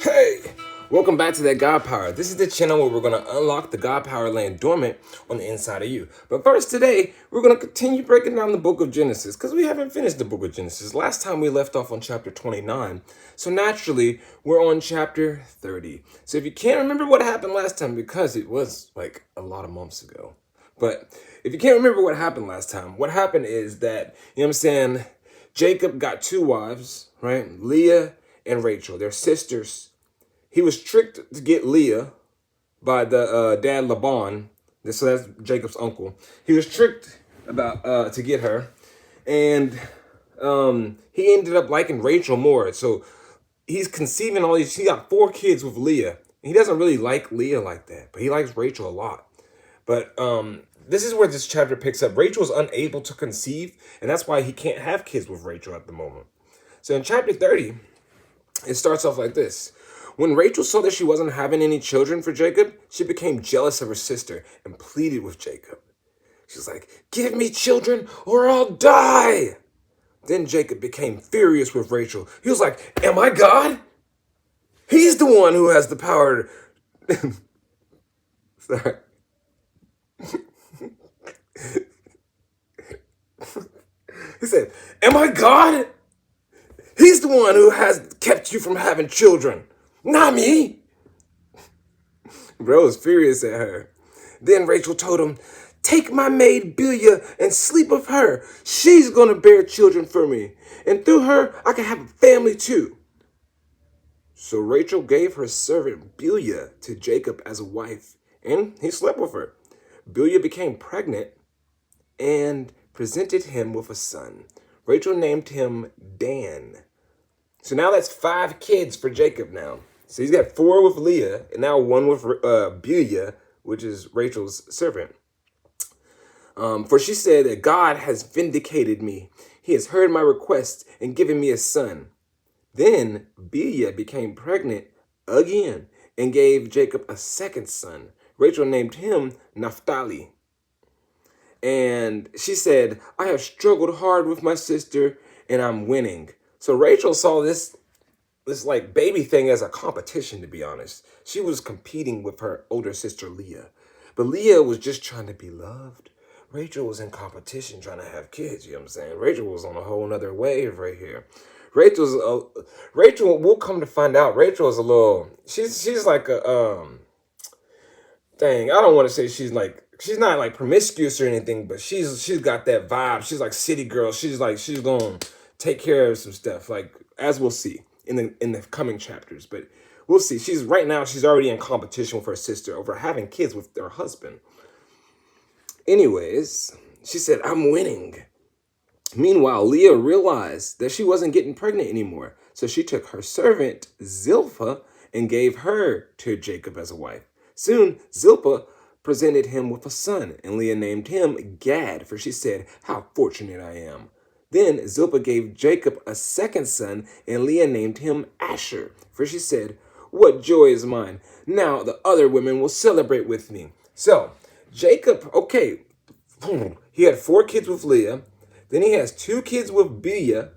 Hey! Welcome back to that God Power. This is the channel where we're going to unlock the God Power laying dormant on the inside of you. But first, today, we're going to continue breaking down the book of Genesis because we haven't finished the book of Genesis. Last time we left off on chapter 29. So naturally, we're on chapter 30. So if you can't remember what happened last time, because it was like a lot of months ago. But if you can't remember what happened last time, what happened is that, you know what I'm saying, Jacob got two wives, right? Leah and Rachel. They're sisters. He was tricked to get Leah by the dad Laban. So that's Jacob's uncle. He was tricked about to get her, and he ended up liking Rachel more. So he's conceiving all these. He got four kids with Leah. He doesn't really like Leah like that, but he likes Rachel a lot. But this is where this chapter picks up. Rachel is unable to conceive, and that's why he can't have kids with Rachel at the moment. So in chapter 30, it starts off like this. When Rachel saw that she wasn't having any children for Jacob, she became jealous of her sister and pleaded with Jacob. She was like, "Give me children or I'll die." Then Jacob became furious with Rachel. He was like, "Am I God? He's the one who has the power to..." Sorry. He said, "Am I God? He's the one who has kept you from having children, not me." Bro was furious at her. Then Rachel told him, "Take my maid Bilhah and sleep with her. She's going to bear children for me. And through her, I can have a family too." So Rachel gave her servant Bilhah to Jacob as a wife, and he slept with her. Bilhah became pregnant and presented him with a son. Rachel named him Dan. So now that's 5 kids for Jacob now. So he's got 4 with Leah, and now 1 with Bilhah, which is Rachel's servant. For she said that God has vindicated me. He has heard my request and given me a son. Then Bilhah became pregnant again and gave Jacob a second son. Rachel named him Naphtali. And she said, "I have struggled hard with my sister and I'm winning." So Rachel saw this like baby thing as a competition, to be honest. She was competing with her older sister Leah. But Leah was just trying to be loved. Rachel was in competition trying to have kids, you know what I'm saying? Rachel was on a whole nother wave right here. Rachel, we'll come to find out, Rachel is a little, she's like a, dang, I don't want to say she's not like promiscuous or anything, but she's got that vibe. She's like city girl. She's gonna take care of some stuff, like, as we'll see in the coming chapters. But we'll see. She's already in competition with her sister over having kids with their husband. Anyways, she said, "I'm winning." Meanwhile, Leah realized that she wasn't getting pregnant anymore, so she took her servant Zilpah and gave her to Jacob as a wife. Soon, Zilpah presented him with a son, and Leah named him Gad, for she said, "How fortunate I am." Then Zilpah gave Jacob a second son, and Leah named him Asher, for she said, "What joy is mine! Now the other women will celebrate with me." So, Jacob, okay, he had 4 kids with Leah, then he has 2 kids with Bilhah,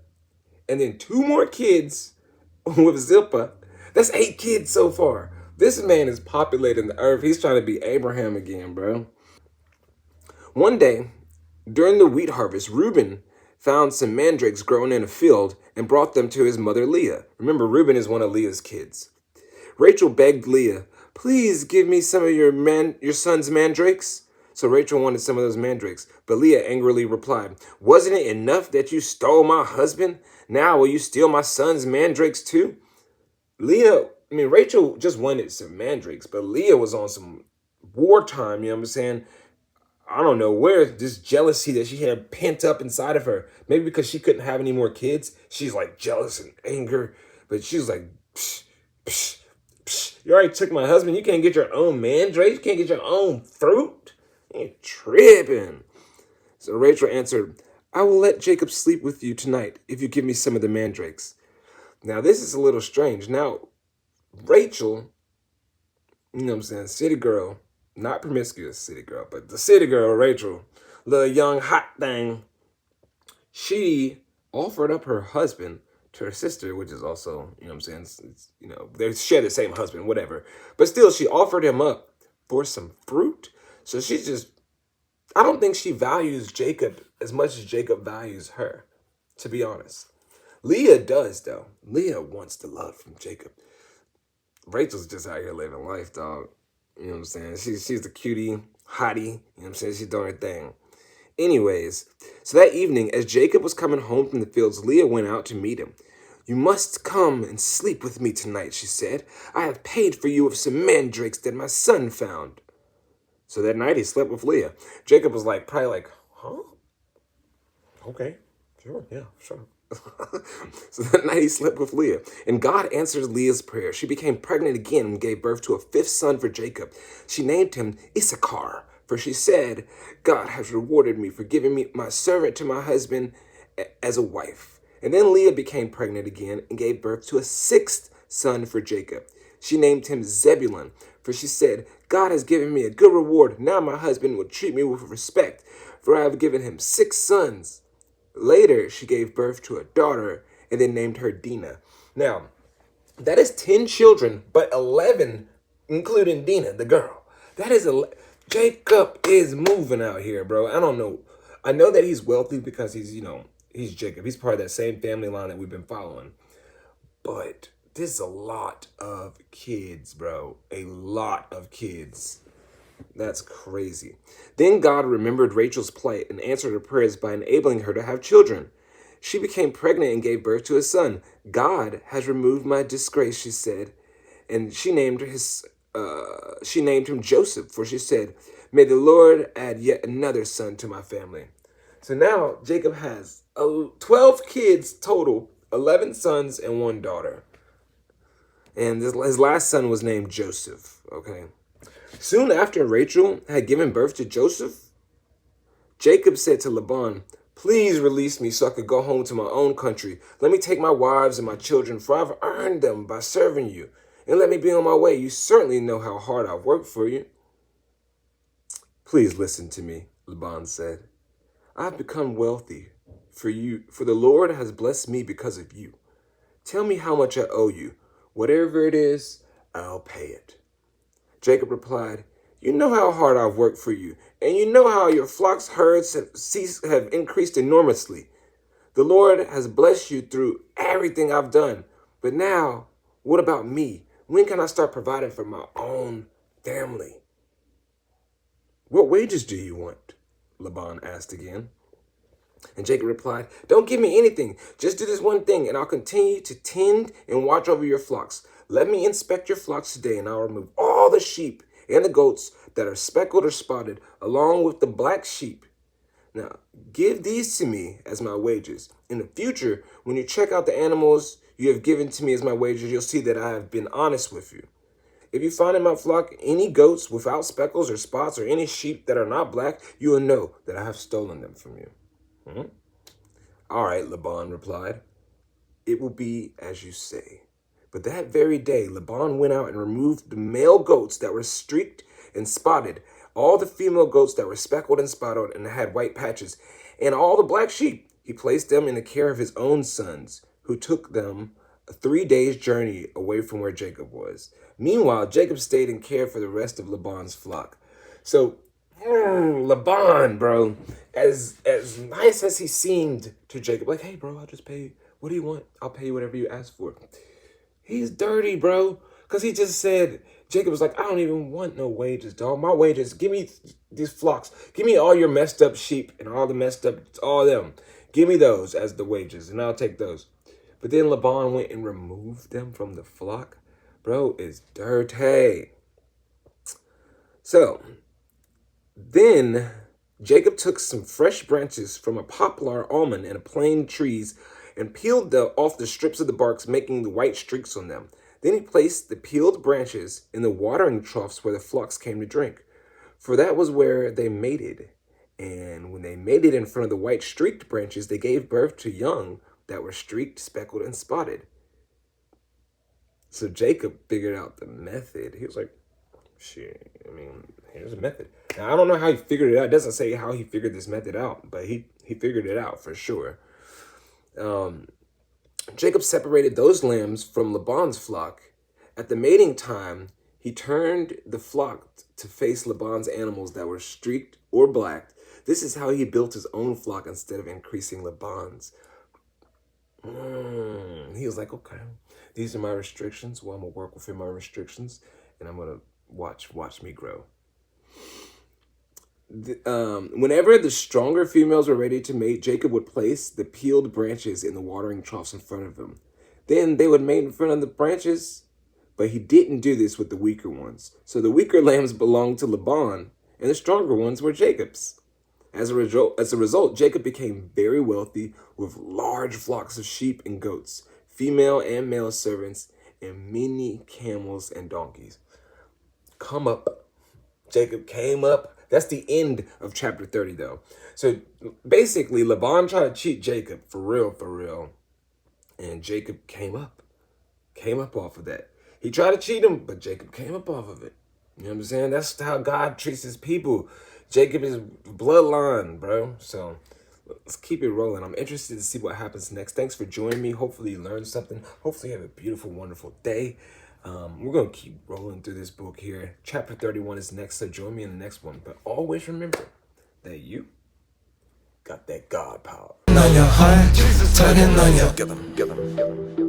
and then 2 more kids with Zilpah. That's 8 kids so far. This man is populating the earth. He's trying to be Abraham again, bro. One day, during the wheat harvest, Reuben found some mandrakes growing in a field and brought them to his mother Leah. Remember, Reuben is one of Leah's kids. Rachel begged Leah, "Please give me some of your son's mandrakes." So Rachel wanted some of those mandrakes, but Leah angrily replied, "Wasn't it enough that you stole my husband? Now will you steal my son's mandrakes too?" Rachel just wanted some mandrakes, but Leah was on some wartime, you know what I'm saying? I don't know where this jealousy that she had pent up inside of her. Maybe because she couldn't have any more kids. She's like jealous and anger, but she was like, psh, psh, psh, "You already took my husband. You can't get your own mandrake. You can't get your own fruit. You ain't tripping." So Rachel answered, "I will let Jacob sleep with you tonight if you give me some of the mandrakes." Now, this is a little strange. Now, Rachel, you know what I'm saying, city girl, not promiscuous city girl, but the city girl, Rachel, little young hot thing, she offered up her husband to her sister, which is also, you know what I'm saying, they share the same husband, whatever. But still, she offered him up for some fruit. So she's just, I don't think she values Jacob as much as Jacob values her, to be honest. Leah does, though. Leah wants the love from Jacob. Rachel's just out here living life, dog. You know what I'm saying? She's the cutie, hottie. You know what I'm saying? She's doing her thing. Anyways, so that evening, as Jacob was coming home from the fields, Leah went out to meet him. You must come and sleep with me tonight, she said. I have paid for you with some mandrakes that my son found. So that night he slept with Leah. Jacob was probably like, huh? Okay, sure, yeah, sure. So that night he slept with Leah, and God answered Leah's prayer. She became pregnant again and gave birth to a fifth son for Jacob. She named him Issachar, for she said, God has rewarded me for giving me my servant to my husband as a wife. And then Leah became pregnant again and gave birth to a sixth son for Jacob. She named him Zebulun, for she said, God has given me a good reward. Now my husband will treat me with respect, for I have given him 6 sons. Later, she gave birth to a daughter and then named her Dinah. Now, that is 10 children, but 11, including Dinah, the girl. That is Jacob is moving out here, bro. I don't know. I know that he's wealthy because he's Jacob. He's part of that same family line that we've been following. But this is a lot of kids, bro. A lot of kids. That's crazy. Then God remembered Rachel's plight and answered her prayers by enabling her to have children. She became pregnant and gave birth to a son. God has removed my disgrace, she said, and she named him Joseph, for she said, may the Lord add yet another son to my family. So now Jacob has 12 kids total, 11 sons and 1 daughter. And his last son was named Joseph, okay? Soon after Rachel had given birth to Joseph, Jacob said to Laban, please release me so I could go home to my own country. Let me take my wives and my children, for I've earned them by serving you. And let me be on my way. You certainly know how hard I've worked for you. Please listen to me, Laban said. I've become wealthy for you, for the Lord has blessed me because of you. Tell me how much I owe you. Whatever it is, I'll pay it. Jacob replied, you know how hard I've worked for you, and you know how your flocks, herds have increased enormously. The Lord has blessed you through everything I've done. But now, what about me? When can I start providing for my own family? What wages do you want? Laban asked again. And Jacob replied, don't give me anything. Just do this one thing, and I'll continue to tend and watch over your flocks. Let me inspect your flocks today, and I'll remove all the sheep and the goats that are speckled or spotted, along with the black sheep. Now, give these to me as my wages. In the future, when you check out the animals you have given to me as my wages, you'll see that I have been honest with you. If you find in my flock any goats without speckles or spots or any sheep that are not black, you will know that I have stolen them from you. All right, Laban replied. It will be as you say. But that very day, Laban went out and removed the male goats that were streaked and spotted, all the female goats that were speckled and spotted and had white patches, and all the black sheep. He placed them in the care of his own sons, who took them a 3 days' journey away from where Jacob was. Meanwhile, Jacob stayed and cared for the rest of Laban's flock. So, Laban, bro, as nice as he seemed to Jacob, like, hey, bro, I'll just pay you. What do you want? I'll pay you whatever you ask for. He's dirty, bro, because he just said, Jacob was like, I don't even want no wages, dog. My wages, give me these flocks. Give me all your messed up sheep and all the messed up, all them. Give me those as the wages, and I'll take those. But then Laban went and removed them from the flock. Bro, it's dirty. So, then Jacob took some fresh branches from a poplar, almond, and a plane trees and peeled off the strips of the barks, making the white streaks on them. Then he placed the peeled branches in the watering troughs where the flocks came to drink, for that was where they mated. And when they mated in front of the white streaked branches, they gave birth to young that were streaked, speckled, and spotted. So Jacob figured out the method. He was like, shit, I mean, here's a method. Now, I don't know how he figured it out. It doesn't say how he figured this method out, but he figured it out for sure. Jacob separated those lambs from Laban's flock. At the mating time, he turned the flock to face Laban's animals that were streaked or blacked. This is how he built his own flock instead of increasing Laban's. He was like, okay, these are my restrictions. Well, I'm going to work within my restrictions, and I'm going to watch me grow. Whenever the stronger females were ready to mate, Jacob would place the peeled branches in the watering troughs in front of them. Then they would mate in front of the branches, but he didn't do this with the weaker ones. So the weaker lambs belonged to Laban, and the stronger ones were Jacob's. As a result, Jacob became very wealthy with large flocks of sheep and goats, female and male servants, and many camels and donkeys. Come up. Jacob came up. That's the end of chapter 30, though. So basically, Laban tried to cheat Jacob, for real. And Jacob came up off of that. He tried to cheat him, but Jacob came up off of it. You know what I'm saying? That's how God treats his people. Jacob is bloodline, bro. So let's keep it rolling. I'm interested to see what happens next. Thanks for joining me. Hopefully you learned something. Hopefully you have a beautiful, wonderful day. We're going to keep rolling through this book here. Chapter 31 is next, so join me in the next one. But always remember that you got that God power. On your heart, tugging on your... Get them.